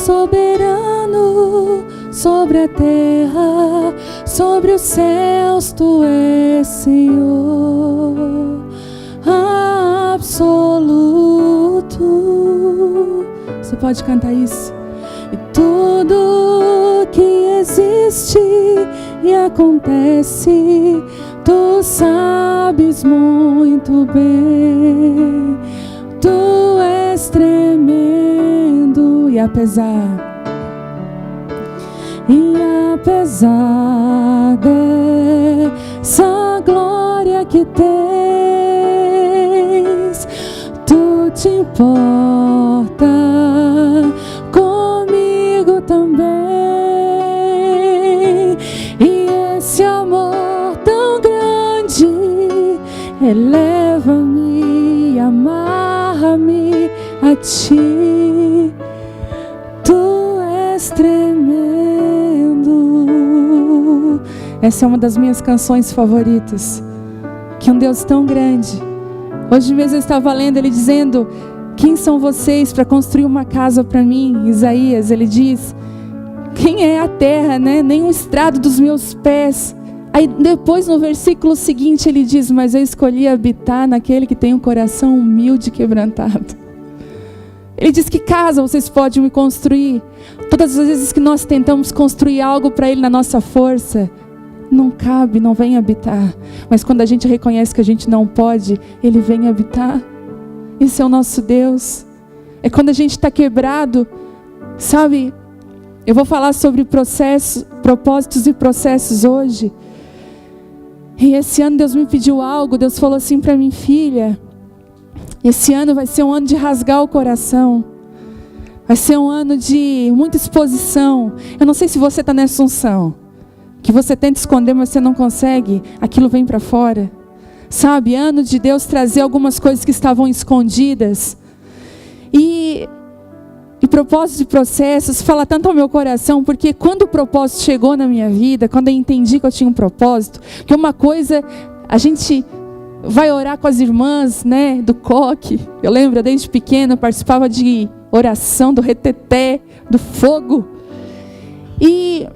soberano sobre a terra, sobre os céus, tu és Senhor absoluto. Você pode cantar isso? E tudo que existe e acontece, tu sabes muito bem. Tu és tremendo. E apesar dessa glória que tens, tu te importa comigo também. E esse amor tão grande eleva-me, amarra-me a ti. Tu és tremendo. Essa é uma das minhas canções favoritas. Que um Deus tão grande. Hoje mesmo eu estava lendo ele dizendo: quem são vocês para construir uma casa para mim? Isaías, ele diz: quem é a terra, né? Nem o estrado dos meus pés. Aí depois no versículo seguinte ele diz: mas eu escolhi habitar naquele que tem um coração humilde e quebrantado. Ele diz: que casa vocês podem me construir? Todas as vezes que nós tentamos construir algo para Ele na nossa força, não cabe, não vem habitar. Mas quando a gente reconhece que a gente não pode, Ele vem habitar. Esse é o nosso Deus. É quando a gente está quebrado, sabe? Eu vou falar sobre propósitos e processos hoje. E esse ano Deus me pediu algo. Deus falou assim para mim: filha, esse ano vai ser um ano de rasgar o coração. Vai ser um ano de muita exposição. Eu não sei se você está nessa unção, que você tenta esconder, mas você não consegue. Aquilo vem para fora. Sabe, ano de Deus trazer algumas coisas que estavam escondidas. E propósitos e processos fala tanto ao meu coração, porque quando o propósito chegou na minha vida, quando eu entendi que eu tinha um propósito, que uma coisa, a gente vai orar com as irmãs, né, do coque. Eu lembro, desde pequena, eu participava de oração do reteté, do fogo. E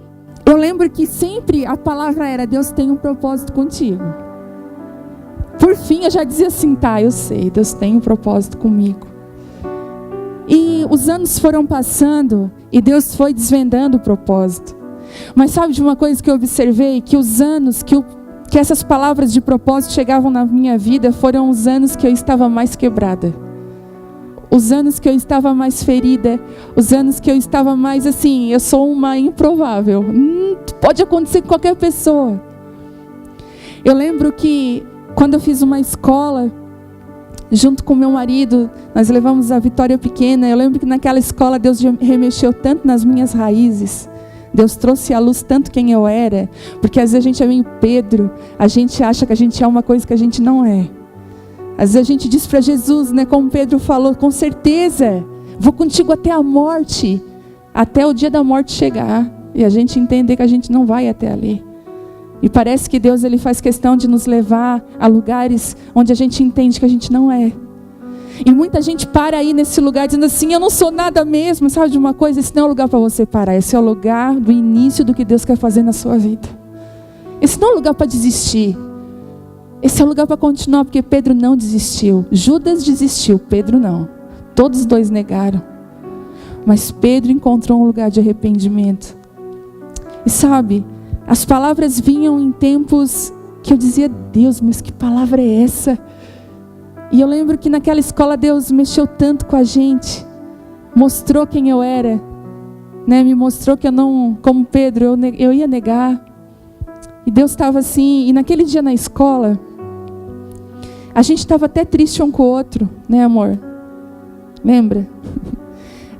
eu lembro que sempre a palavra era: Deus tem um propósito contigo. Por fim eu já dizia assim: tá, eu sei, Deus tem um propósito comigo. E os anos foram passando e Deus foi desvendando o propósito. Mas sabe de uma coisa que eu observei? Que os anos que essas palavras de propósito chegavam na minha vida foram os anos que eu estava mais quebrada. Os anos que eu estava mais ferida. Os anos que eu estava mais assim: eu sou uma improvável. Pode acontecer com qualquer pessoa. Eu lembro que quando eu fiz uma escola, junto com meu marido, nós levamos a Vitória Pequena. Eu lembro que naquela escola Deus remexeu tanto nas minhas raízes. Deus trouxe à luz tanto quem eu era. Porque às vezes a gente é meio Pedro. A gente acha que a gente é uma coisa que a gente não é. Às vezes a gente diz para Jesus, né, como Pedro falou: com certeza, vou contigo até a morte. Até o dia da morte chegar. E a gente entender que a gente não vai até ali. E parece que Deus, Ele faz questão de nos levar a lugares onde a gente entende que a gente não é. E muita gente para aí nesse lugar dizendo assim: eu não sou nada mesmo. Sabe de uma coisa? Esse não é o lugar para você parar. Esse é o lugar do início do que Deus quer fazer na sua vida. Esse não é o lugar para desistir. Esse é o lugar para continuar, porque Pedro não desistiu. Judas desistiu, Pedro não. Todos os dois negaram. Mas Pedro encontrou um lugar de arrependimento. E sabe, as palavras vinham em tempos que eu dizia: Deus, mas que palavra é essa? E eu lembro que naquela escola Deus mexeu tanto com a gente. Mostrou quem eu era, né? Me mostrou que eu não, como Pedro, eu ia negar. E Deus estava assim. E naquele dia na escola, a gente estava até triste um com o outro, né, amor? Lembra?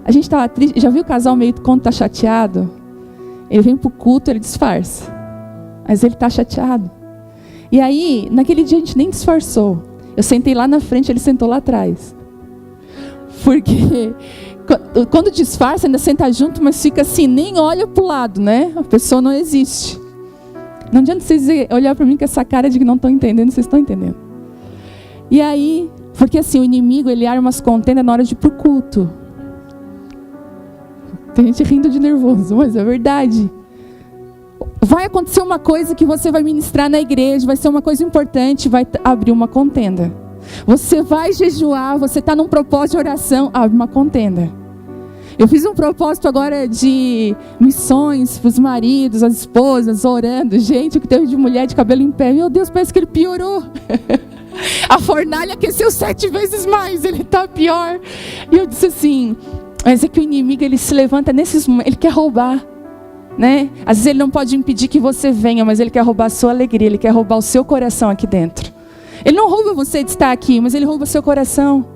A gente estava triste. Já viu o casal meio quando está chateado? Ele vem para o culto, ele disfarça. Mas ele está chateado. E aí, naquele dia a gente nem disfarçou. Eu sentei lá na frente, ele sentou lá atrás. Porque quando disfarça, ainda senta junto, mas fica assim, nem olha para o lado, né? A pessoa não existe. Não adianta vocês olhar para mim com essa cara de que não estão entendendo, vocês estão entendendo. E aí, porque assim, o inimigo, ele arma as contendas na hora de ir para o culto. Tem gente rindo de nervoso, mas é verdade. Vai acontecer uma coisa que você vai ministrar na igreja, vai ser uma coisa importante, vai abrir uma contenda. Você vai jejuar, você está num propósito de oração, abre uma contenda. Eu fiz um propósito agora de missões para os maridos, as esposas, orando. Gente, o que teve de mulher de cabelo em pé, meu Deus, parece que ele piorou. A fornalha aqueceu 7 vezes mais, ele está pior. E eu disse assim, mas é que o inimigo, ele se levanta nesses momentos, ele quer roubar, né? Às vezes ele não pode impedir que você venha, mas ele quer roubar a sua alegria, ele quer roubar o seu coração aqui dentro. Ele não rouba você de estar aqui, mas ele rouba o seu coração.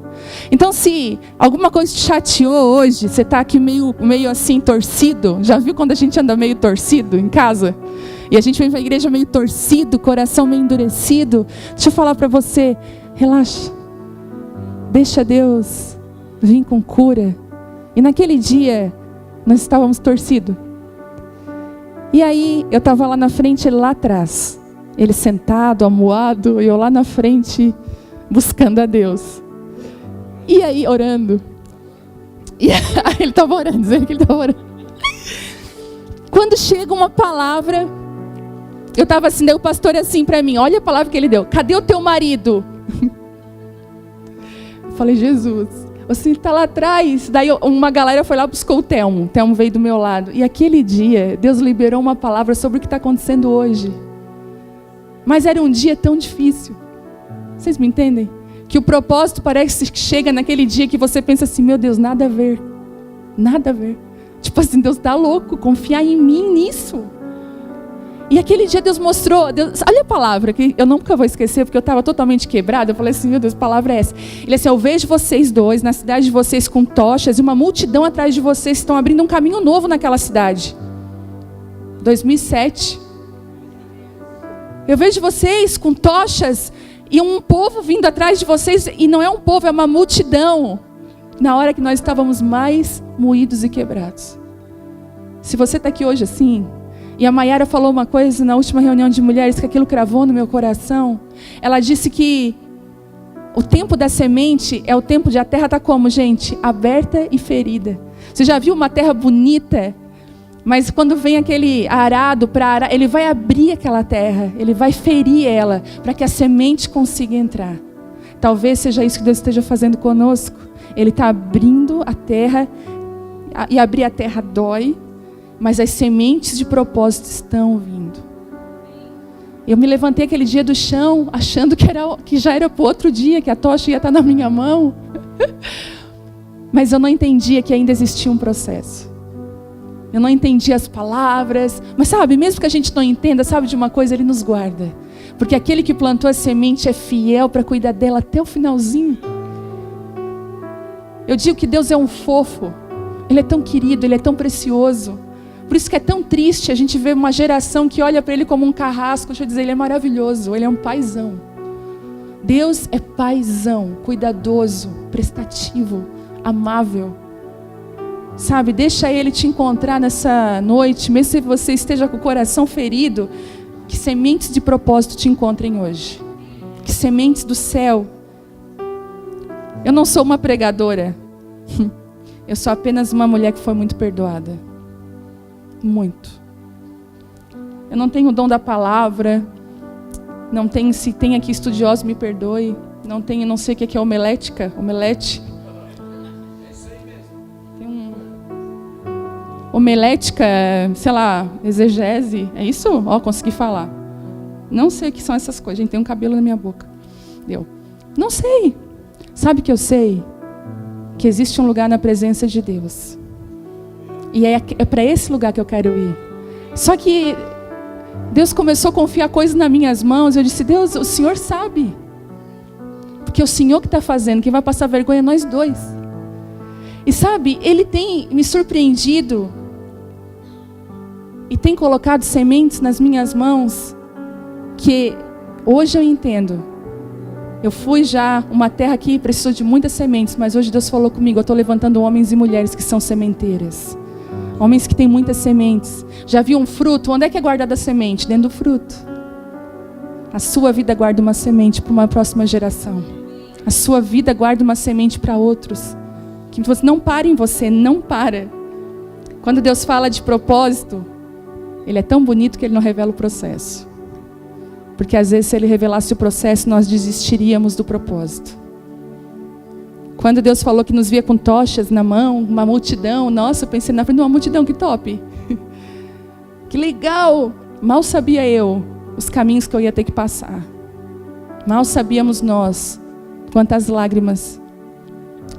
Então, se alguma coisa te chateou hoje, você está aqui meio assim torcido. Já viu quando a gente anda meio torcido em casa? E a gente vem para a igreja meio torcido, coração meio endurecido. Deixa eu falar para você, relaxa. Deixa Deus vir com cura. E naquele dia, nós estávamos torcidos. E aí, eu estava lá na frente, ele lá atrás. Ele sentado, amuado, e eu lá na frente, buscando a Deus. E aí, orando. E aí, ele estava orando, dizendo que ele estava orando. Quando chega uma palavra, eu estava assim, daí o pastor assim para mim, olha a palavra que ele deu. Cadê o teu marido? Eu falei, Jesus, assim, está lá atrás. Daí uma galera foi lá, buscou o Telmo. O Telmo veio do meu lado. E aquele dia, Deus liberou uma palavra sobre o que está acontecendo hoje. Mas era um dia tão difícil. Vocês me entendem? Que o propósito parece que chega naquele dia que você pensa assim, meu Deus, nada a ver. Nada a ver. Tipo assim, Deus está louco, confiar em mim nisso. E aquele dia Deus mostrou, olha a palavra, que eu nunca vou esquecer, porque eu estava totalmente quebrada. Eu falei assim, meu Deus, que palavra é essa? Ele assim, eu vejo vocês dois na cidade de vocês com tochas, e uma multidão atrás de vocês estão abrindo um caminho novo naquela cidade. 2007. Eu vejo vocês com tochas e um povo vindo atrás de vocês, e não é um povo, é uma multidão, na hora que nós estávamos mais moídos e quebrados. Se você está aqui hoje assim, e a Maiara falou uma coisa na última reunião de mulheres, que aquilo cravou no meu coração, ela disse que o tempo da semente é o tempo de a terra estar como, gente? Aberta e ferida. Você já viu uma terra bonita? Mas quando vem aquele arado para arar, ele vai abrir aquela terra, ele vai ferir ela, para que a semente consiga entrar. Talvez seja isso que Deus esteja fazendo conosco. Ele está abrindo a terra, e abrir a terra dói, mas as sementes de propósito estão vindo. Eu me levantei aquele dia do chão, achando que já era para o outro dia, que a tocha ia estar na minha mão. Mas eu não entendia que ainda existia um processo. Eu não entendi as palavras, mas sabe, mesmo que a gente não entenda, sabe de uma coisa, Ele nos guarda. Porque aquele que plantou a semente é fiel para cuidar dela até o finalzinho. Eu digo que Deus é um fofo, Ele é tão querido, Ele é tão precioso. Por isso que é tão triste a gente ver uma geração que olha para Ele como um carrasco. Deixa eu dizer, Ele é maravilhoso, Ele é um paizão. Deus é paizão, cuidadoso, prestativo, amável. Sabe, deixa Ele te encontrar nessa noite, mesmo se você esteja com o coração ferido, que sementes de propósito te encontrem hoje. Que sementes do céu. Eu não sou uma pregadora. Eu sou apenas uma mulher que foi muito perdoada. Muito. Eu não tenho o dom da palavra. Não tenho, se tem aqui estudiosos, me perdoe. Não tenho, não sei o que é homilética. Omelete. Homilética, sei lá, exegese, é isso? Ó, consegui falar. Não sei o que são essas coisas, gente, tem um cabelo na minha boca. Deu. Não sei. Sabe o que eu sei? Que existe um lugar na presença de Deus. E é para esse lugar que eu quero ir. Só que Deus começou a confiar coisas nas minhas mãos, eu disse, Deus, o Senhor sabe. Porque é o Senhor que está fazendo, quem vai passar vergonha é nós dois. E sabe, Ele tem me surpreendido e tem colocado sementes nas minhas mãos que hoje eu entendo. Eu fui já uma terra que precisou de muitas sementes, mas hoje Deus falou comigo, eu estou levantando homens e mulheres que são sementeiras. Homens que têm muitas sementes. Já viu um fruto? Onde é que é guardada a semente? Dentro do fruto. A sua vida guarda uma semente para uma próxima geração. A sua vida guarda uma semente para outros. Que você não pare em você, não para. Quando Deus fala de propósito, Ele é tão bonito que Ele não revela o processo. Porque às vezes se Ele revelasse o processo, nós desistiríamos do propósito. Quando Deus falou que nos via com tochas na mão, uma multidão, nossa, eu pensei na frente de uma multidão, que top. Que legal. Mal sabia eu os caminhos que eu ia ter que passar. Mal sabíamos nós quantas lágrimas.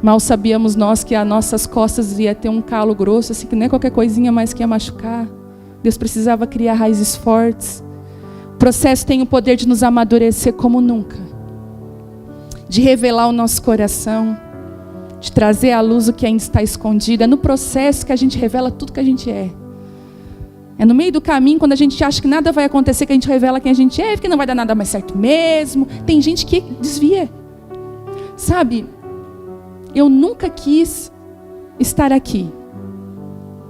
Mal sabíamos nós que as nossas costas ia ter um calo grosso, assim, que nem qualquer coisinha mais que ia machucar. Deus precisava criar raízes fortes. O processo tem o poder de nos amadurecer como nunca. De revelar o nosso coração. De trazer à luz o que ainda está escondido. É no processo que a gente revela tudo que a gente é. É no meio do caminho, quando a gente acha que nada vai acontecer, que a gente revela quem a gente é, porque não vai dar nada mais certo mesmo. Tem gente que desvia. Sabe, eu nunca quis estar aqui.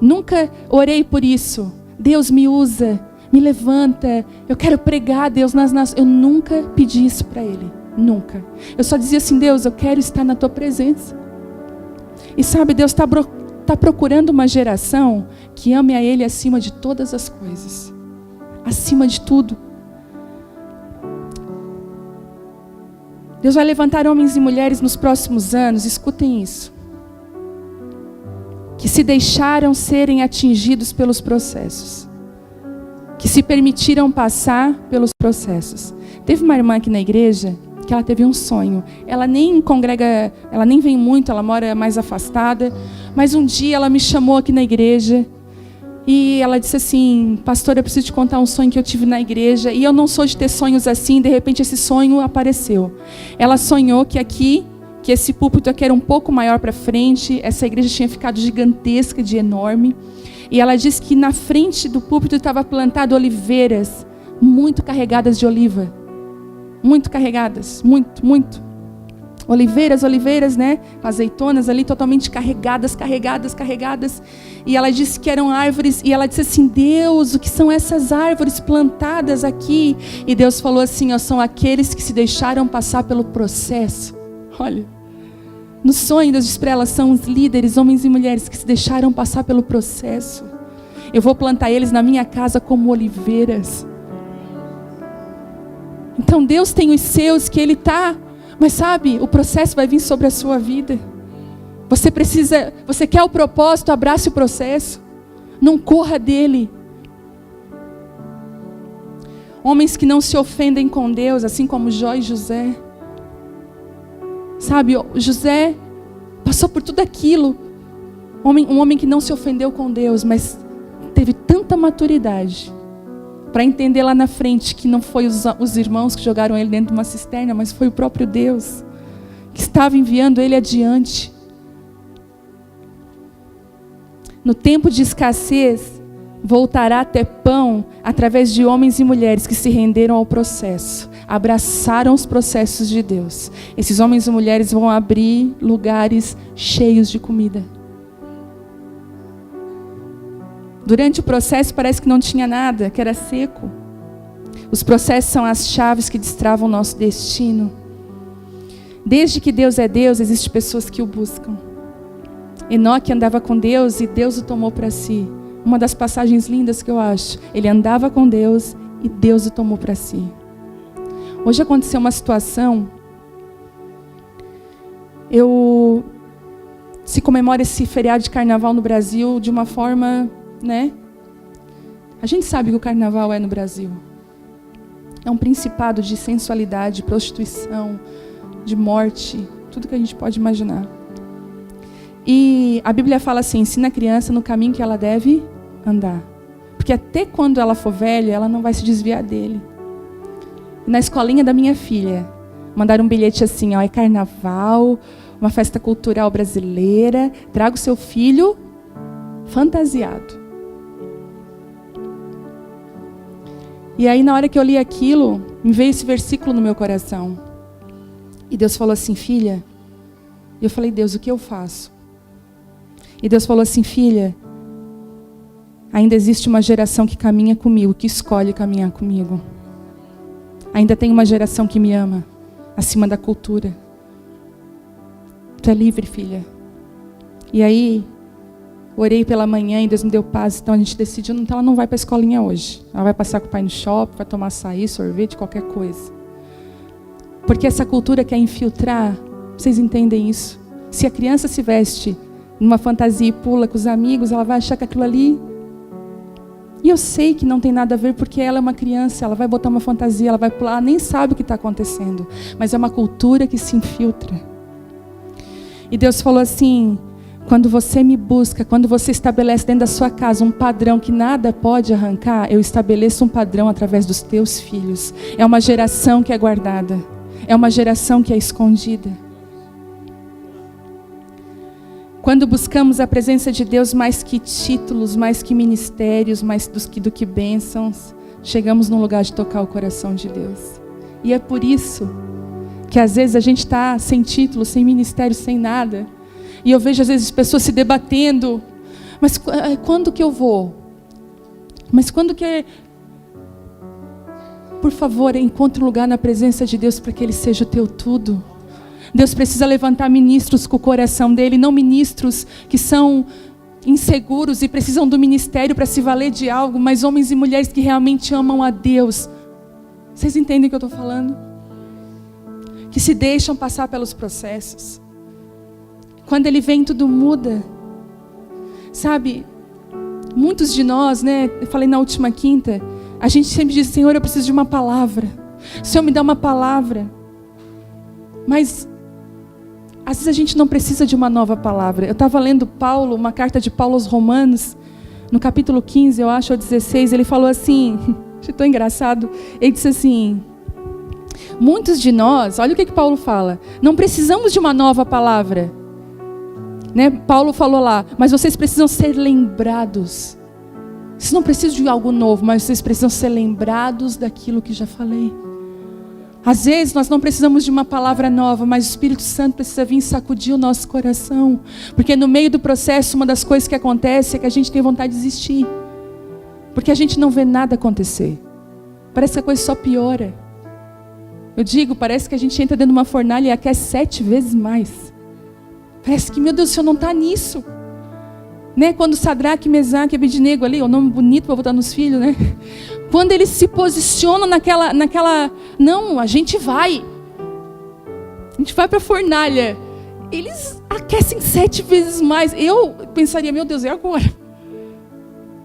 Nunca orei por isso. Deus me usa, me levanta. Eu quero pregar, Deus, nas nações. Eu nunca pedi isso para Ele. Nunca. Eu só dizia assim, Deus, eu quero estar na Tua presença. E sabe, Deus está procurando uma geração que ame a Ele acima de todas as coisas. Acima de tudo. Deus vai levantar homens e mulheres nos próximos anos, escutem isso, que se deixaram serem atingidos pelos processos, que se permitiram passar pelos processos. Teve uma irmã aqui na igreja que ela teve um sonho. Ela nem congrega, ela nem vem muito, ela mora mais afastada, mas um dia ela me chamou aqui na igreja e ela disse assim, pastor, eu preciso te contar um sonho que eu tive na igreja, e eu não sou de ter sonhos assim, de repente esse sonho apareceu. Ela sonhou que aqui, que esse púlpito aqui era um pouco maior para frente, essa igreja tinha ficado gigantesca, de enorme, e ela disse que na frente do púlpito estava plantado oliveiras, muito carregadas de oliva, muito carregadas, muito. Oliveiras, né? Azeitonas ali totalmente carregadas. E ela disse que eram árvores, e ela disse assim, Deus, o que são essas árvores plantadas aqui? E Deus falou assim, ó, são aqueles que se deixaram passar pelo processo. Olha, no sonho Deus diz para elas, são os líderes, homens e mulheres que se deixaram passar pelo processo. Eu vou plantar eles na minha casa como oliveiras. Então Deus tem os seus que Ele está, mas sabe, o processo vai vir sobre a sua vida. Você quer o propósito, abrace o processo. Não corra dele. Homens que não se ofendem com Deus, assim como Jó e José. Sabe, José passou por tudo aquilo. Um homem que não se ofendeu com Deus, mas teve tanta maturidade para entender lá na frente que não foi os irmãos que jogaram ele dentro de uma cisterna, mas foi o próprio Deus que estava enviando ele adiante. No tempo de escassez, voltará a ter pão através de homens e mulheres que se renderam ao processo, abraçaram os processos de Deus. Esses homens e mulheres vão abrir lugares cheios de comida. Durante o processo parece que não tinha nada, que era seco. Os processos são as chaves que destravam o nosso destino. Desde que Deus é Deus, existem pessoas que o buscam. Enoque andava com Deus e Deus o tomou para si. Uma das passagens lindas que eu acho. Ele andava com Deus e Deus o tomou para si. Hoje aconteceu uma situação. Se comemora esse feriado de carnaval no Brasil de uma forma, né? A gente sabe que o carnaval é no Brasil. É um principado de sensualidade, prostituição, de morte, tudo que a gente pode imaginar. E a Bíblia fala assim, ensina a criança no caminho que ela deve andar. Porque até quando ela for velha, ela não vai se desviar dele. E na escolinha da minha filha, mandaram um bilhete assim, ó, é carnaval, uma festa cultural brasileira, traga o seu filho fantasiado. E aí na hora que eu li aquilo, me veio esse versículo no meu coração. E Deus falou assim, filha, e eu falei, Deus, o que eu faço? E Deus falou assim, filha, ainda existe uma geração que caminha comigo, que escolhe caminhar comigo. Ainda tem uma geração que me ama, acima da cultura. Tu é livre, filha. E aí, orei pela manhã e Deus me deu paz. Então a gente decidiu, então ela não vai para a escolinha hoje. Ela vai passear com o pai no shopping, vai tomar açaí, sorvete, qualquer coisa. Porque essa cultura quer infiltrar, vocês entendem isso? Se a criança se veste numa fantasia e pula com os amigos, ela vai achar que aquilo ali... E eu sei que não tem nada a ver, porque ela é uma criança, ela vai botar uma fantasia, ela vai pular, ela nem sabe o que está acontecendo. Mas é uma cultura que se infiltra. E Deus falou assim, quando você me busca, quando você estabelece dentro da sua casa um padrão que nada pode arrancar, eu estabeleço um padrão através dos teus filhos. É uma geração que é guardada. É uma geração que é escondida. Quando buscamos a presença de Deus mais que títulos, mais que ministérios, mais do que bênçãos, chegamos num lugar de tocar o coração de Deus. E é por isso que às vezes a gente está sem título, sem ministério, sem nada. E eu vejo às vezes pessoas se debatendo, mas quando que eu vou? Mas quando que... Por favor, encontre um lugar na presença de Deus para que Ele seja o teu tudo. Deus precisa levantar ministros com o coração dele, não ministros que são inseguros e precisam do ministério para se valer de algo, mas homens e mulheres que realmente amam a Deus. Vocês entendem o que eu estou falando? Que se deixam passar pelos processos. Quando Ele vem, tudo muda. Sabe, muitos de nós, né? Eu falei na última quinta, a gente sempre diz, Senhor, eu preciso de uma palavra. Senhor, me dá uma palavra. Mas às vezes a gente não precisa de uma nova palavra. Eu estava lendo Paulo, uma carta de Paulo aos Romanos, no capítulo 15, eu acho, ou 16, ele falou assim, achei tão engraçado, ele disse assim, muitos de nós, olha o que Paulo fala, não precisamos de uma nova palavra. Né? Paulo falou lá, mas vocês precisam ser lembrados. Vocês não precisam de algo novo, mas vocês precisam ser lembrados daquilo que já falei. Às vezes nós não precisamos de uma palavra nova, mas o Espírito Santo precisa vir sacudir o nosso coração. Porque no meio do processo, uma das coisas que acontece é que a gente tem vontade de desistir. Porque a gente não vê nada acontecer. Parece que a coisa só piora. Eu digo, parece que a gente entra dentro de uma fornalha e aquece 7 vezes mais. Parece que, meu Deus, o Senhor não está nisso. Né? Quando Sadraque, Mesaque e Abednego ali, o nome bonito para botar nos filhos, né? Quando eles se posicionam naquela... Não, a gente vai para a fornalha. Eles aquecem 7 vezes mais. Eu pensaria, meu Deus, é agora.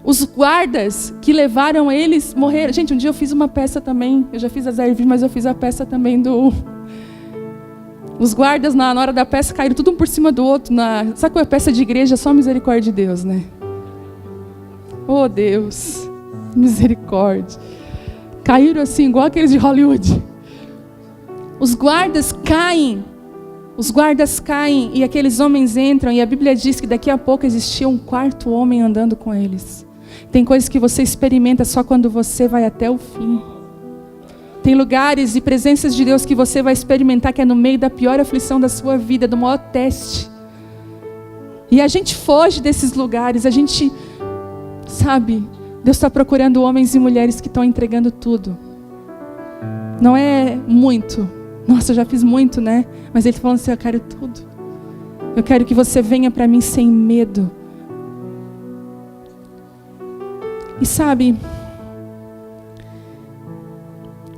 Os guardas que levaram eles morreram. Gente, um dia eu fiz uma peça também. Eu já fiz as ervas, mas eu fiz a peça também do... Os guardas, na hora da peça, caíram tudo um por cima do outro. Sabe qual é a peça de igreja? Só misericórdia de Deus, né? Oh, Deus. Misericórdia. Caíram assim, igual aqueles de Hollywood. Os guardas caem. E aqueles homens entram. E a Bíblia diz que daqui a pouco existia um 4º homem andando com eles. Tem coisas que você experimenta só quando você vai até o fim. Tem lugares e presenças de Deus que você vai experimentar que é no meio da pior aflição da sua vida, do maior teste. E a gente foge desses lugares, a gente, sabe, Deus está procurando homens e mulheres que estão entregando tudo. Não é muito. Nossa, eu já fiz muito, né? Mas Ele está falando assim, eu quero tudo. Eu quero que você venha para mim sem medo. E sabe...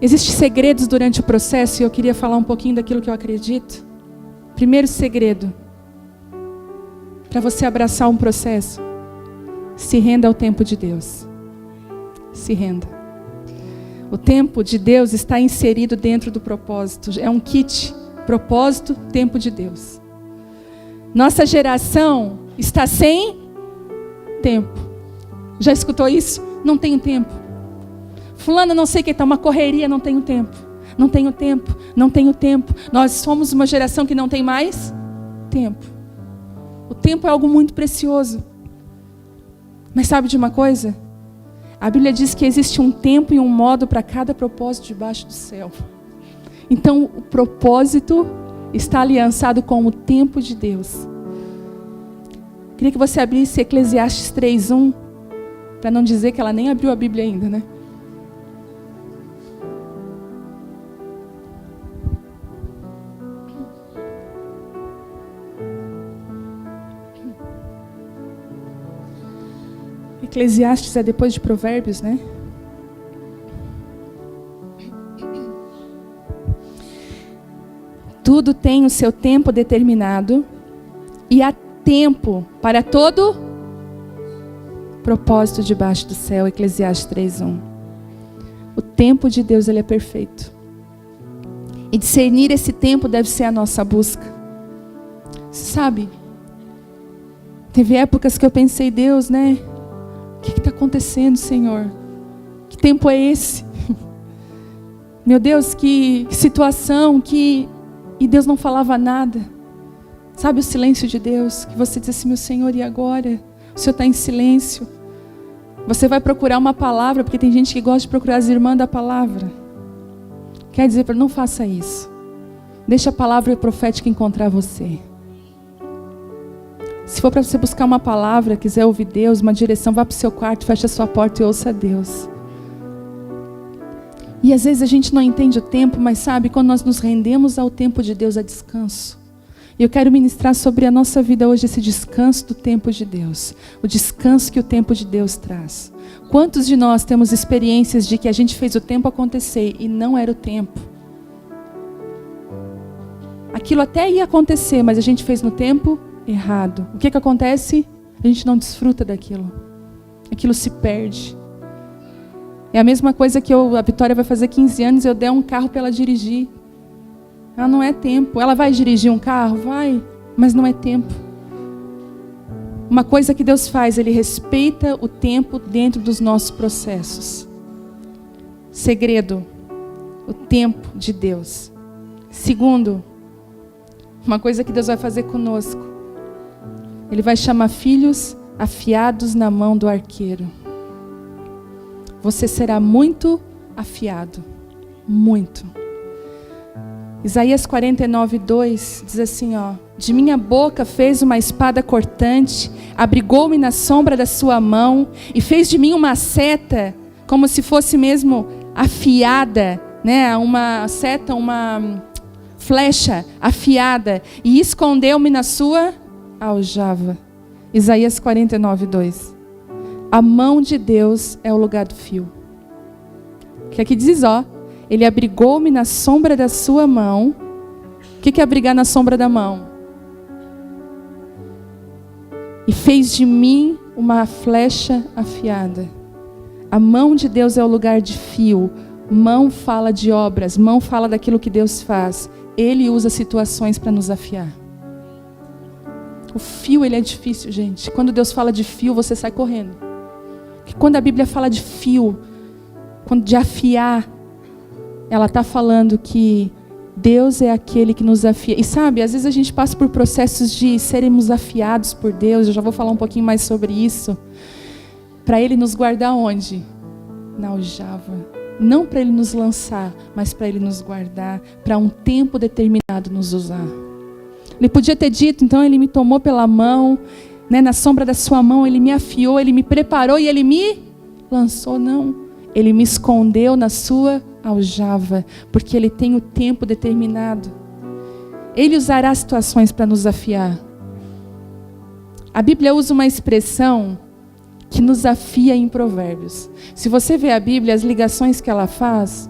Existem segredos durante o processo e eu queria falar um pouquinho daquilo que eu acredito. Primeiro segredo, para você abraçar um processo, se renda ao tempo de Deus. Se renda. O tempo de Deus está inserido dentro do propósito. É um kit, propósito, tempo de Deus. Nossa geração está sem tempo. Já escutou isso? Não tenho tempo. Fulano, não sei o que está, uma correria, não tenho tempo. Não tenho tempo, não tenho tempo. Nós somos uma geração que não tem mais tempo. O tempo é algo muito precioso. Mas sabe de uma coisa? A Bíblia diz que existe um tempo e um modo para cada propósito debaixo do céu. Então o propósito está aliançado com o tempo de Deus. Queria que você abrisse Eclesiastes 3:1, para não dizer que ela nem abriu a Bíblia ainda, né? Eclesiastes é depois de Provérbios, né? Tudo tem o seu tempo determinado e há tempo para todo propósito debaixo do céu. Eclesiastes 3:1. O tempo de Deus, ele é perfeito. E discernir esse tempo deve ser a nossa busca. Sabe? Teve épocas que eu pensei, Deus, né? O que está acontecendo, Senhor? Que tempo é esse? Meu Deus, que situação, E Deus não falava nada. Sabe o silêncio de Deus? Que você diz assim, meu Senhor, e agora? O Senhor está em silêncio. Você vai procurar uma palavra, porque tem gente que gosta de procurar as irmãs da palavra. Quer dizer, não faça isso. Deixa a palavra profética encontrar você. Se for para você buscar uma palavra, quiser ouvir Deus, uma direção, vá para o seu quarto, feche a sua porta e ouça Deus. E às vezes a gente não entende o tempo, mas sabe, quando nós nos rendemos ao tempo de Deus, é descanso. E eu quero ministrar sobre a nossa vida hoje esse descanso do tempo de Deus. O descanso que o tempo de Deus traz. Quantos de nós temos experiências de que a gente fez o tempo acontecer e não era o tempo? Aquilo até ia acontecer, mas a gente fez no tempo errado. O que acontece? A gente não desfruta daquilo. Aquilo se perde. É a mesma coisa que a Vitória vai fazer 15 anos e eu der um carro para ela dirigir. Ela não é tempo. Ela vai dirigir um carro? Vai, mas não é tempo. Uma coisa que Deus faz, Ele respeita o tempo dentro dos nossos processos. Segredo, o tempo de Deus. Segundo, uma coisa que Deus vai fazer conosco. Ele vai chamar filhos afiados na mão do arqueiro. Você será muito afiado. Muito. Isaías 49:2 diz assim, ó: de minha boca fez uma espada cortante, abrigou-me na sombra da sua mão e fez de mim uma seta, como se fosse mesmo afiada, né? Uma seta, uma flecha afiada, e escondeu-me na sua aljava. Isaías 49:2. A mão de Deus é o lugar do fio. Que aqui diz, ó: Ele abrigou-me na sombra da sua mão. O que é abrigar na sombra da mão? E fez de mim uma flecha afiada. A mão de Deus é o lugar de fio. Mão fala de obras, mão fala daquilo que Deus faz. Ele usa situações para nos afiar. O fio, ele é difícil, gente. Quando Deus fala de fio, você sai correndo. Porque quando a Bíblia fala de fio, quando de afiar, ela está falando que Deus é aquele que nos afia. E sabe, às vezes a gente passa por processos de sermos afiados por Deus. Eu já vou falar um pouquinho mais sobre isso. Para Ele nos guardar onde? Na aljava. Não para Ele nos lançar, mas para Ele nos guardar. Para um tempo determinado nos usar. Ele podia ter dito, então Ele me tomou pela mão, né, na sombra da sua mão, Ele me afiou, Ele me preparou e Ele me lançou. Não. Ele me escondeu na sua aljava, porque Ele tem o tempo determinado. Ele usará situações para nos afiar. A Bíblia usa uma expressão que nos afia em Provérbios. Se você vê a Bíblia, as ligações que ela faz,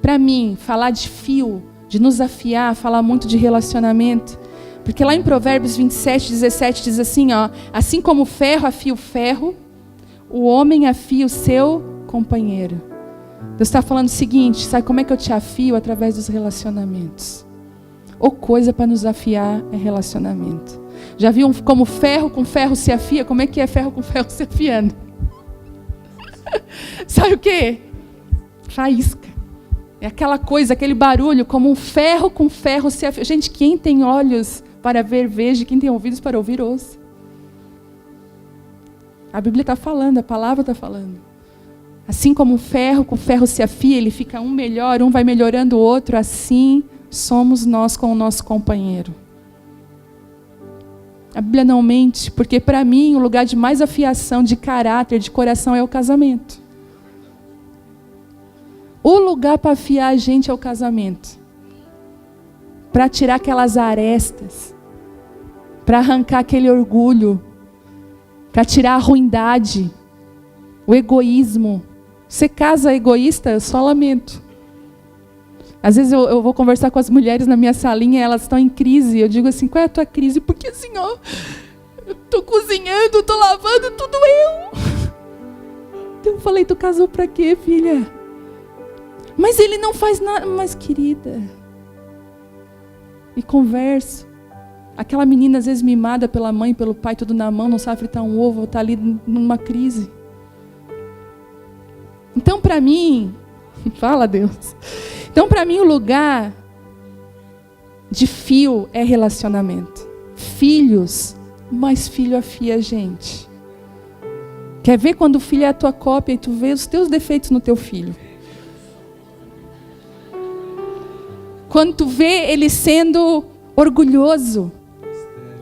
para mim, falar de fio, de nos afiar, falar muito de relacionamento. Porque lá em Provérbios 27:17 diz assim, ó: assim como o ferro afia o ferro, o homem afia o seu companheiro. Deus está falando o seguinte: sabe como é que eu te afio? Através dos relacionamentos. Ou coisa para nos afiar é relacionamento. Já viu como ferro com ferro se afia? Como é que é ferro com ferro se afiando? Sabe o quê? Faísca. É aquela coisa, aquele barulho, como um ferro com ferro se afia. Gente, quem tem olhos para ver, veja. Quem tem ouvidos para ouvir, ouça. A Bíblia está falando, a palavra está falando. Assim como um ferro com ferro se afia, ele fica um melhor, um vai melhorando o outro, assim somos nós com o nosso companheiro. A Bíblia não mente, porque para mim o lugar de mais afiação de caráter, de coração é o casamento. O lugar para afiar a gente é o casamento. Para tirar aquelas arestas, para arrancar aquele orgulho, para tirar a ruindade. O egoísmo. Você casa egoísta, eu só lamento. Às vezes eu vou conversar com as mulheres na minha salinha, elas estão em crise. Eu digo assim, qual é a tua crise? Porque assim, ó, eu tô cozinhando, tô lavando, tudo eu. Então eu falei, tu casou pra quê, filha? Mas ele não faz nada. Mas querida, e converso. Aquela menina às vezes mimada pela mãe, pelo pai, tudo na mão, não sabe fritar um ovo, está ali numa crise. Então para mim, fala Deus. Então para mim o lugar de fio é relacionamento. Filhos, mas filho afia a gente. Quer ver quando o filho é a tua cópia e tu vê os teus defeitos no teu filho? Quando tu vê ele sendo orgulhoso,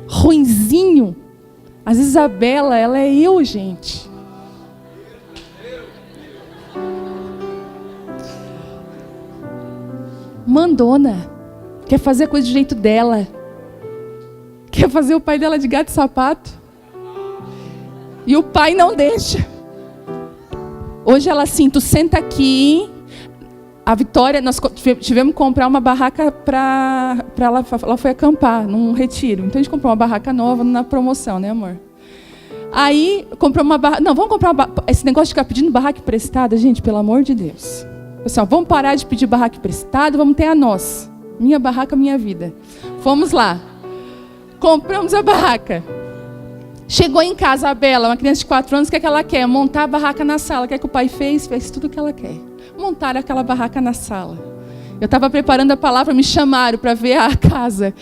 ruinzinho. Às vezes a Bela, ela é eu, gente. Mandona. Quer fazer a coisa do jeito dela. Quer fazer o pai dela de gato e sapato. E o pai não deixa. Hoje ela assim, tu senta aqui. A Vitória, nós tivemos que comprar uma barraca para ela foi acampar num retiro. Então a gente comprou uma barraca nova na promoção, né, amor? Aí comprou uma barraca. Não, vamos comprar esse negócio de ficar pedindo barraca emprestada, gente, pelo amor de Deus. Pessoal, vamos parar de pedir barraca emprestada, vamos ter a nossa. Minha barraca, minha vida. Fomos lá. Compramos a barraca. Chegou em casa a Bela, uma criança de 4 anos, o que é que ela quer? Montar a barraca na sala. O que é que o pai fez? Fez tudo o que ela quer. Montaram aquela barraca na sala. Eu estava preparando a palavra, me chamaram para ver a casa.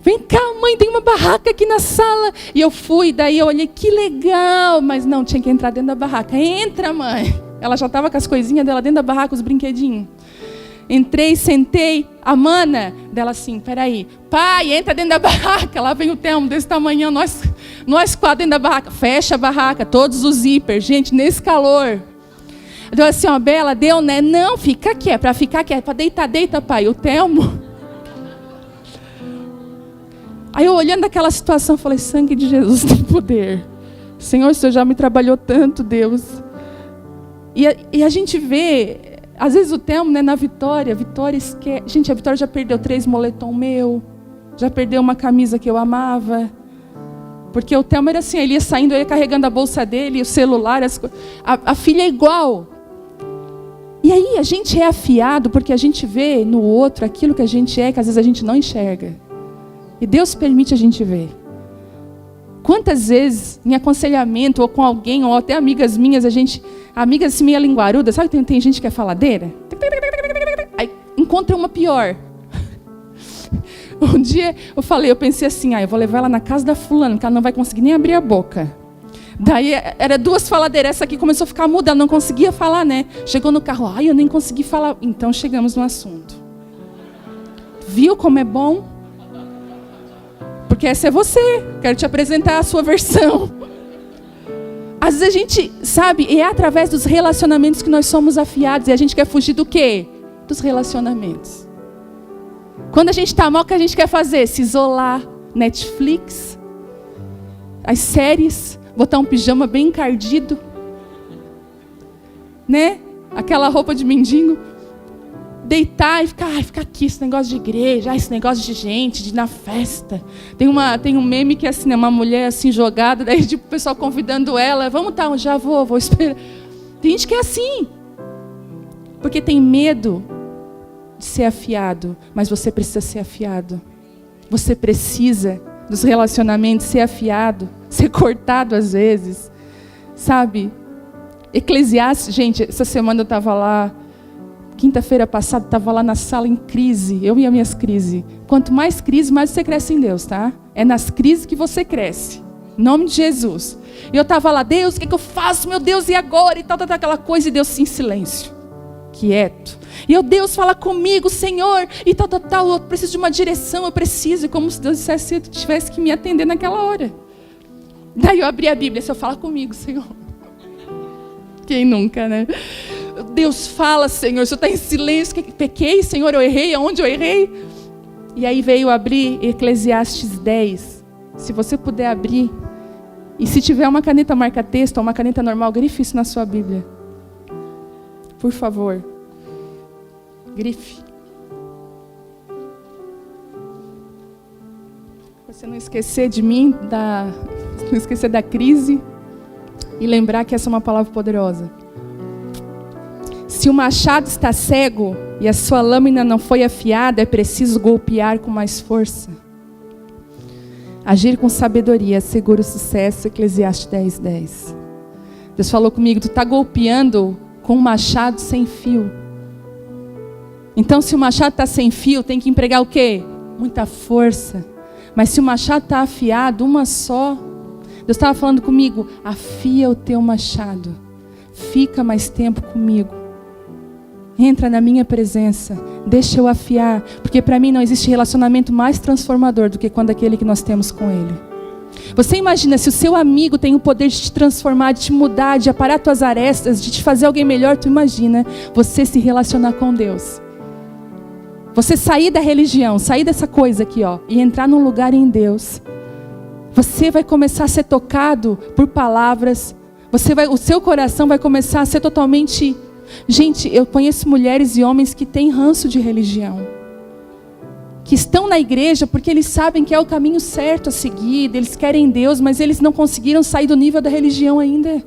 Vem cá, mãe, tem uma barraca aqui na sala. E eu fui, daí eu olhei, que legal. Mas não, tinha que entrar dentro da barraca. Entra, mãe. Ela já estava com as coisinhas dela dentro da barraca, os brinquedinhos. Entrei, sentei. A mana dela assim, peraí. Pai, entra dentro da barraca. Lá vem o Telmo desse tamanho, nós 4 dentro da barraca. Fecha a barraca, todos os zíper. Gente, nesse calor. Deu assim, ó, Bela, deu, né? Não, fica aqui, é para ficar aqui, é para deitar, deita, pai. O Telmo. Aí eu olhando aquela situação, falei, sangue de Jesus tem poder. Senhor, o Senhor já me trabalhou tanto, Deus. E a gente vê, às vezes o Telmo, né, na Vitória esquece. Gente, a Vitória já perdeu 3 moletom meu, já perdeu uma camisa que eu amava. Porque o Telmo era assim, ele ia saindo, eu ia carregando a bolsa dele, o celular, a filha é igual. E aí a gente é afiado porque a gente vê no outro aquilo que a gente é, que às vezes a gente não enxerga. E Deus permite a gente ver. Quantas vezes, em aconselhamento, ou com alguém, ou até amigas minhas, amigas assim, meio linguaruda, sabe que tem gente que é faladeira? Aí encontra uma pior. Um dia eu pensei assim, eu vou levar ela na casa da fulana, que ela não vai conseguir nem abrir a boca. Daí, era 2 faladeiras, essa aqui começou a ficar muda, ela não conseguia falar, né? Chegou no carro, eu nem consegui falar. Então, chegamos no assunto. Viu como é bom? Porque essa é você, quero te apresentar a sua versão. Às vezes a gente, sabe, é através dos relacionamentos que nós somos afiados, e a gente quer fugir do quê? Dos relacionamentos. Quando a gente está mal, o que a gente quer fazer? Se isolar, Netflix, as séries, botar um pijama bem encardido, né? Aquela roupa de mendigo, deitar e ficar aqui, esse negócio de igreja, esse negócio de gente, de ir na festa. Tem um meme que é assim, né, uma mulher assim jogada, daí tipo, o pessoal convidando ela, vamos tá, já vou esperar. Tem gente que é assim, porque tem medo de ser afiado, mas você precisa ser afiado. Você precisa dos relacionamentos ser afiado, ser cortado às vezes, sabe? Eclesiastes, gente, essa semana eu estava lá, quinta-feira passada, estava lá na sala em crise, eu e as minhas crises. Quanto mais crise, mais você cresce em Deus, tá? É nas crises que você cresce, em nome de Jesus. E eu estava lá, Deus, o que eu faço, meu Deus, e agora? E tal, aquela coisa, e Deus em silêncio, quieto. E eu, Deus, fala comigo, Senhor, e tal, eu preciso de uma direção, eu preciso, e como se Deus dissesse, se tu tivesse que me atender naquela hora. Daí eu abri a Bíblia, se eu falar comigo, Senhor. Quem nunca, né? Deus fala, Senhor, o Senhor está em silêncio, pequei, Senhor, eu errei, aonde eu errei? E aí veio abrir Eclesiastes 10, se você puder abrir, E se tiver uma caneta marca-texto ou uma caneta normal, grife isso na sua Bíblia. Por favor. Grife. Você não esquecer de mim, não esquecer da crise e lembrar que essa é uma palavra poderosa. Se o machado está cego e a sua lâmina não foi afiada, é preciso golpear com mais força. Agir com sabedoria assegura o sucesso. Eclesiastes 10:10. Deus falou comigo, tu está golpeando com um machado sem fio. Então se o machado está sem fio, tem que empregar o quê? Muita força. Mas se o machado está afiado, uma só. Deus estava falando comigo, afia o teu machado. Fica mais tempo comigo. Entra na minha presença, deixa eu afiar, porque para mim não existe relacionamento mais transformador do que quando aquele que nós temos com Ele. Você imagina se o seu amigo tem o poder de te transformar, de te mudar, de aparar tuas arestas, de te fazer alguém melhor, tu imagina você se relacionar com Deus. Você sair da religião, sair dessa coisa aqui, ó, e entrar num lugar em Deus. Você vai começar a ser tocado por palavras, o seu coração vai começar a ser totalmente... Gente, eu conheço mulheres e homens que têm ranço de religião. Que estão na igreja porque eles sabem que é o caminho certo a seguir. Eles querem Deus, mas eles não conseguiram sair do nível da religião ainda.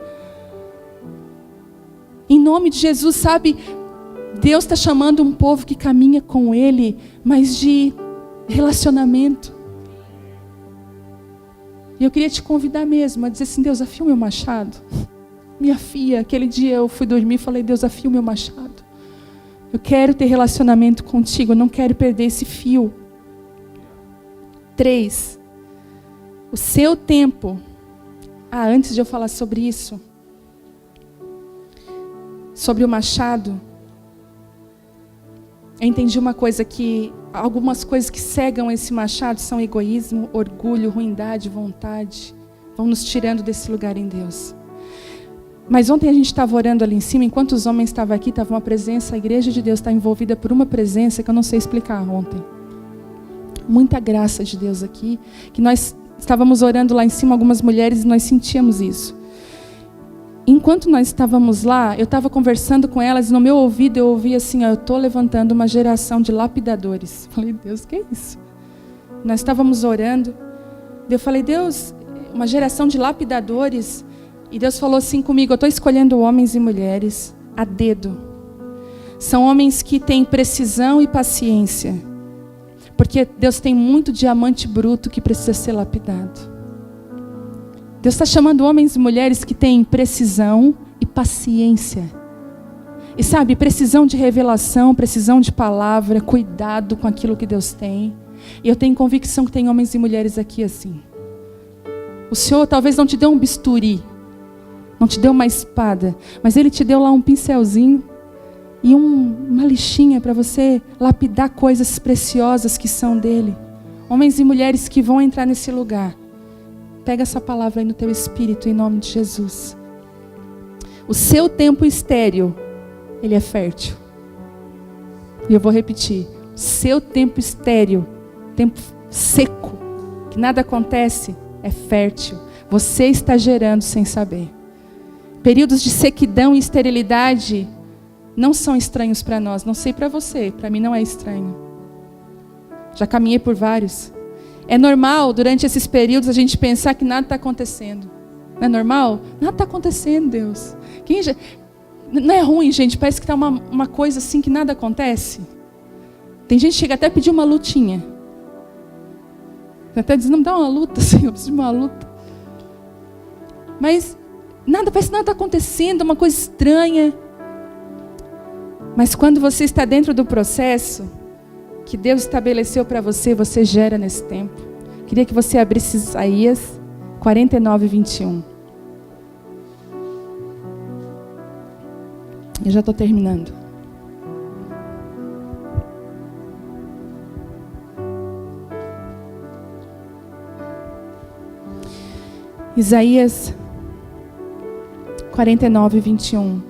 Em nome de Jesus, sabe? Deus está chamando um povo que caminha com Ele, mas de relacionamento. E eu queria te convidar mesmo a dizer assim, Deus, afia o meu machado. Me afia. Aquele dia eu fui dormir e falei, Deus, afia o meu machado. Eu quero ter relacionamento contigo, eu não quero perder esse fio. 3. O seu tempo. Antes de eu falar sobre isso, sobre o machado, eu entendi uma coisa, que algumas coisas que cegam esse machado são egoísmo, orgulho, ruindade, vontade. Vão nos tirando desse lugar em Deus. Mas ontem a gente estava orando ali em cima, enquanto os homens estavam aqui, estava uma presença, a igreja de Deus está envolvida por uma presença que eu não sei explicar ontem. Muita graça de Deus aqui, que nós estávamos orando lá em cima, algumas mulheres, e nós sentíamos isso. Enquanto nós estávamos lá, eu estava conversando com elas, e no meu ouvido eu ouvi assim, eu estou levantando uma geração de lapidadores. Falei, Deus, que é isso? Nós estávamos orando, eu falei, Deus, uma geração de lapidadores. E Deus falou assim comigo, eu estou escolhendo homens e mulheres a dedo. São homens que têm precisão e paciência. Porque Deus tem muito diamante bruto que precisa ser lapidado. Deus está chamando homens e mulheres que têm precisão e paciência. E sabe, precisão de revelação, precisão de palavra, cuidado com aquilo que Deus tem. E eu tenho convicção que tem homens e mulheres aqui assim. O Senhor talvez não te dê um bisturi, não te deu uma espada, mas Ele te deu lá um pincelzinho e uma lixinha para você lapidar coisas preciosas que são dEle. Homens e mulheres que vão entrar nesse lugar. Pega essa palavra aí no teu espírito, em nome de Jesus. O seu tempo estéril, ele é fértil. E eu vou repetir. O seu tempo estéril, tempo seco, que nada acontece, é fértil. Você está gerando sem saber. Períodos de sequidão e esterilidade não são estranhos para nós. Não sei para você, para mim não é estranho. Já caminhei por vários. É normal, durante esses períodos, a gente pensar que nada está acontecendo. Não é normal? Nada está acontecendo, Deus. Não é ruim, gente, parece que está uma coisa assim que nada acontece. Tem gente que chega até a pedir uma lutinha. Até diz, não me dá uma luta, Senhor, eu preciso de uma luta. Mas parece que nada está acontecendo, uma coisa estranha. Mas quando você está dentro do processo que Deus estabeleceu para você, você gera nesse tempo. Queria que você abrisse Isaías 49:21. Eu já estou terminando. Isaías 49:21.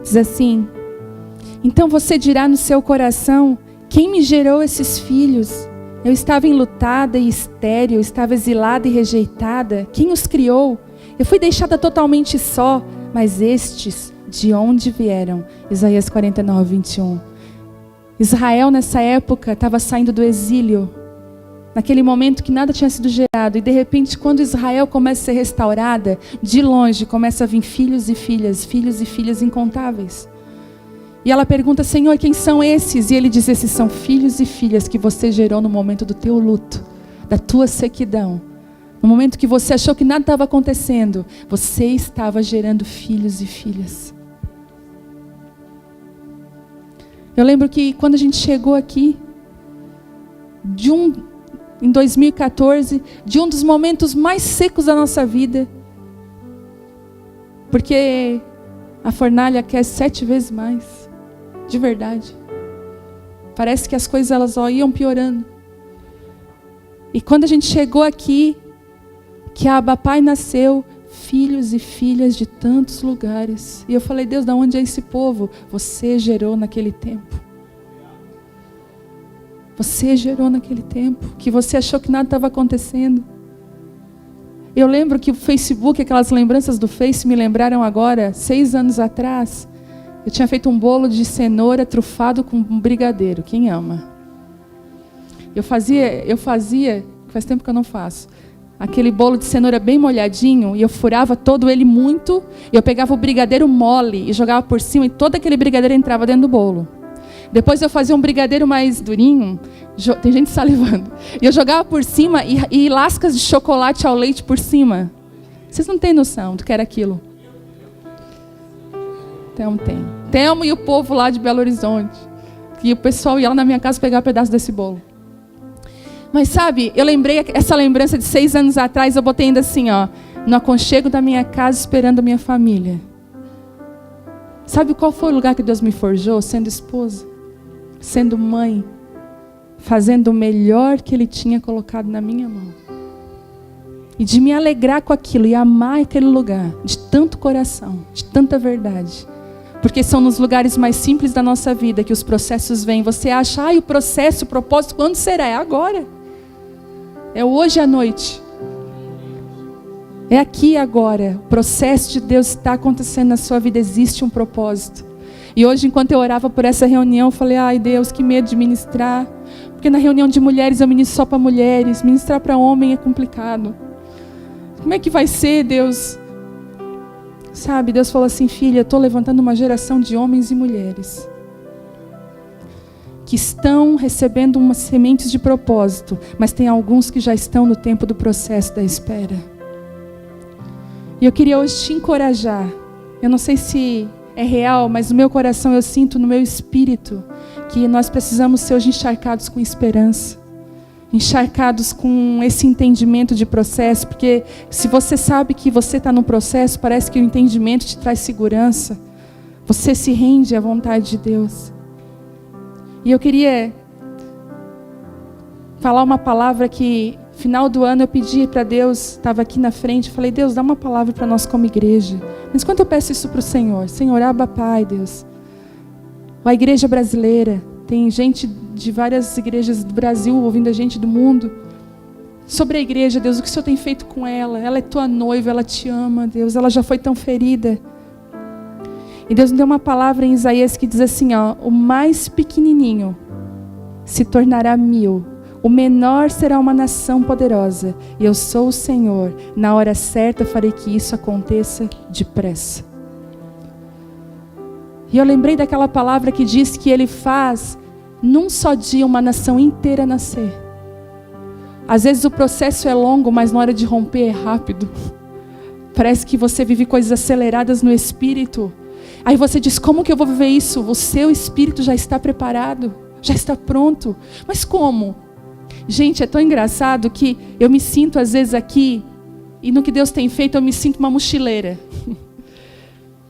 Diz assim: então você dirá no seu coração, quem me gerou esses filhos? Eu estava enlutada e estéril, eu estava exilada e rejeitada. Quem os criou? Eu fui deixada totalmente só, mas estes de onde vieram? Isaías 49, 21. Israel nessa época estava saindo do exílio, naquele momento que nada tinha sido gerado, e de repente quando Israel começa a ser restaurada, de longe começa a vir filhos e filhas incontáveis. E ela pergunta: Senhor, quem são esses? E ele diz: esses são filhos e filhas que você gerou no momento do teu luto, da tua sequidão. No momento que você achou que nada estava acontecendo, você estava gerando filhos e filhas. Eu lembro que quando a gente chegou aqui, em 2014, de um dos momentos mais secos da nossa vida, porque a fornalha quer 7 vezes mais, de verdade. Parece que as coisas elas iam piorando. E quando a gente chegou aqui, que a Abapai nasceu, filhos e filhas de tantos lugares. E eu falei: Deus, de onde é esse povo? Você gerou naquele tempo. Você gerou naquele tempo, que você achou que nada estava acontecendo. Eu lembro que o Facebook, aquelas lembranças do Face me lembraram agora, 6 anos atrás, eu tinha feito um bolo de cenoura trufado com um brigadeiro. Quem ama? Eu fazia, faz tempo que eu não faço, aquele bolo de cenoura bem molhadinho, e eu furava todo ele muito, e eu pegava o brigadeiro mole e jogava por cima, e todo aquele brigadeiro entrava dentro do bolo. Depois eu fazia um brigadeiro mais durinho, tem gente salivando, e eu jogava por cima e lascas de chocolate ao leite por cima. Vocês não têm noção do que era aquilo. Telmo e o povo lá de Belo Horizonte, que o pessoal ia lá na minha casa pegar um pedaço desse bolo. Mas sabe, eu lembrei essa lembrança de 6 anos atrás, eu botei ainda assim, no aconchego da minha casa, esperando a minha família. Sabe qual foi o lugar que Deus me forjou? Sendo esposa, sendo mãe, fazendo o melhor que Ele tinha colocado na minha mão. E de me alegrar com aquilo e amar aquele lugar, de tanto coração, de tanta verdade. Porque são nos lugares mais simples da nossa vida que os processos vêm. Você acha, o processo, o propósito, quando será? É agora. É hoje à noite. É aqui agora. O processo de Deus está acontecendo na sua vida. Existe um propósito. E hoje, enquanto eu orava por essa reunião, eu falei: ai Deus, que medo de ministrar. Porque na reunião de mulheres eu ministro só para mulheres. Ministrar para homem é complicado. Como é que vai ser, Deus? Sabe, Deus falou assim: filha, eu estou levantando uma geração de homens e mulheres que estão recebendo umas sementes de propósito, mas tem alguns que já estão no tempo do processo da espera. E eu queria hoje te encorajar. Eu não sei se é real, mas no meu coração eu sinto, no meu espírito, que nós precisamos ser hoje encharcados com esperança, encharcados com esse entendimento de processo, porque se você sabe que você está no processo, parece que o entendimento te traz segurança, você se rende à vontade de Deus. E eu queria falar uma palavra que, final do ano, eu pedi para Deus, estava aqui na frente, falei: Deus, dá uma palavra para nós como igreja. Mas quando eu peço isso para o Senhor, Senhor, Abapai, Deus, a igreja brasileira, tem gente de várias igrejas do Brasil ouvindo a gente do mundo. Sobre a igreja, Deus, o que o Senhor tem feito com ela? Ela é tua noiva, ela te ama, Deus. Ela já foi tão ferida. E Deus me deu uma palavra em Isaías que diz assim, o mais pequenininho se tornará 1000. O menor será uma nação poderosa. E eu sou o Senhor. Na hora certa farei que isso aconteça depressa. E eu lembrei daquela palavra que diz que Ele faz num só dia uma nação inteira nascer. Às vezes o processo é longo, mas na hora de romper é rápido. Parece que você vive coisas aceleradas no espírito. Aí você diz: como que eu vou viver isso? O seu espírito já está preparado, já está pronto. Mas como? Gente, é tão engraçado que eu me sinto às vezes aqui, e no que Deus tem feito eu me sinto uma mochileira.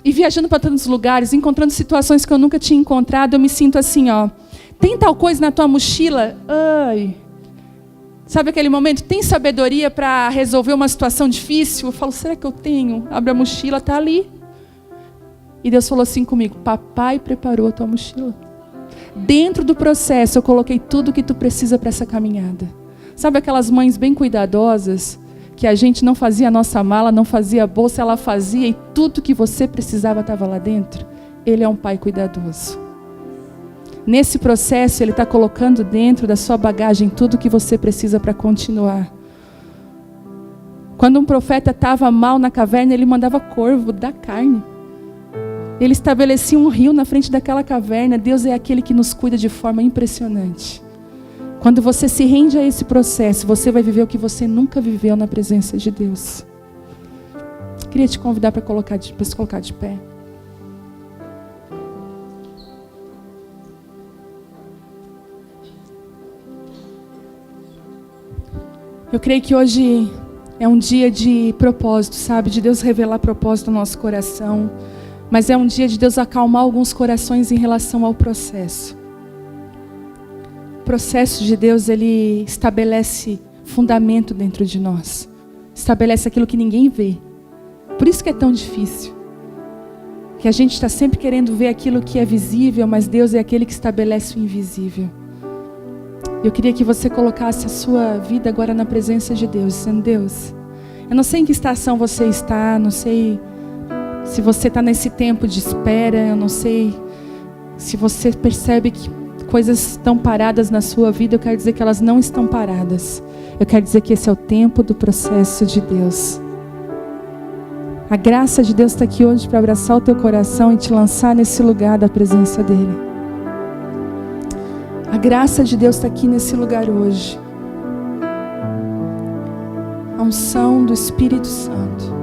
E viajando para tantos lugares, encontrando situações que eu nunca tinha encontrado, eu me sinto assim, tem tal coisa na tua mochila? Ai. Sabe aquele momento? Tem sabedoria para resolver uma situação difícil? Eu falo: será que eu tenho? Abre a mochila, está ali. E Deus falou assim comigo: papai preparou a tua mochila. Dentro do processo eu coloquei tudo que tu precisa para essa caminhada. Sabe aquelas mães bem cuidadosas, que a gente não fazia a nossa mala, não fazia a bolsa, ela fazia e tudo que você precisava estava lá dentro? Ele é um pai cuidadoso. Nesse processo, Ele está colocando dentro da sua bagagem tudo que você precisa para continuar. Quando um profeta estava mal na caverna, ele mandava corvo da carne. Ele estabelecia um rio na frente daquela caverna. Deus é aquele que nos cuida de forma impressionante. Quando você se rende a esse processo, você vai viver o que você nunca viveu na presença de Deus. Queria te convidar para se colocar de pé. Eu creio que hoje é um dia de propósito, sabe? De Deus revelar propósito no nosso coração. Mas é um dia de Deus acalmar alguns corações em relação ao processo. O processo de Deus, Ele estabelece fundamento dentro de nós. Estabelece aquilo que ninguém vê. Por isso que é tão difícil. Que a gente está sempre querendo ver aquilo que é visível, mas Deus é aquele que estabelece o invisível. Eu queria que você colocasse a sua vida agora na presença de Deus, dizendo: Deus, eu não sei em que estação você está, não sei se você está nesse tempo de espera, eu não sei se você percebe que coisas estão paradas na sua vida. Eu quero dizer que elas não estão paradas. Eu quero dizer que esse é o tempo do processo de Deus. A graça de Deus está aqui hoje para abraçar o teu coração e te lançar nesse lugar da presença dEle. A graça de Deus está aqui nesse lugar hoje. A unção do Espírito Santo.